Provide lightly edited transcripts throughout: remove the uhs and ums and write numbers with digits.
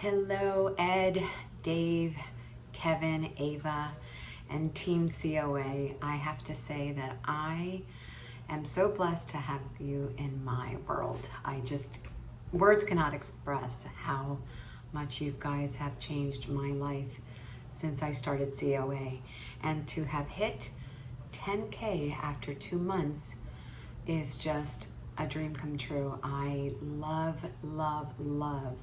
Hello, Ed, Dave, Kevin, Ava, and Team COA. I have to say that I am so blessed to have you in my world. Words cannot express how much you guys have changed my life since I started COA. And to have hit 10K after 2 months is just a dream come true. I love, love, love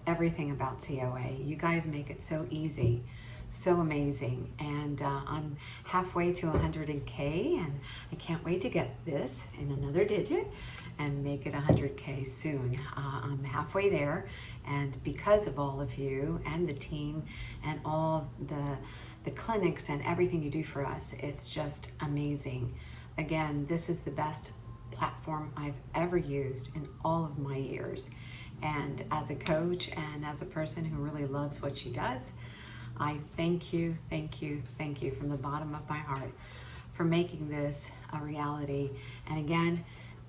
everything about COA. You guys make it so easy, so amazing. And I'm halfway to 100K, and I can't wait to get this in another digit and make it 100K soon. I'm halfway there, and because of all of you and the team and all the clinics and everything you do for us, it's just amazing. Again, this is the best platform I've ever used in all of my years. And as a coach and as a person who really loves what she does, I thank you, thank you, thank you from the bottom of my heart for making this a reality. And again,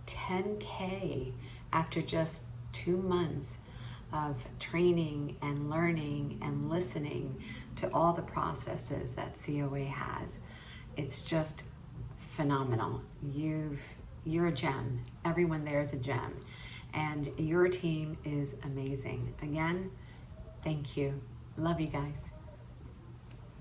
10K after just 2 months of training and learning and listening to all the processes that COA has. It's just phenomenal. You're a gem. Everyone there is a gem. And your team is amazing. Again, thank you. Love you guys.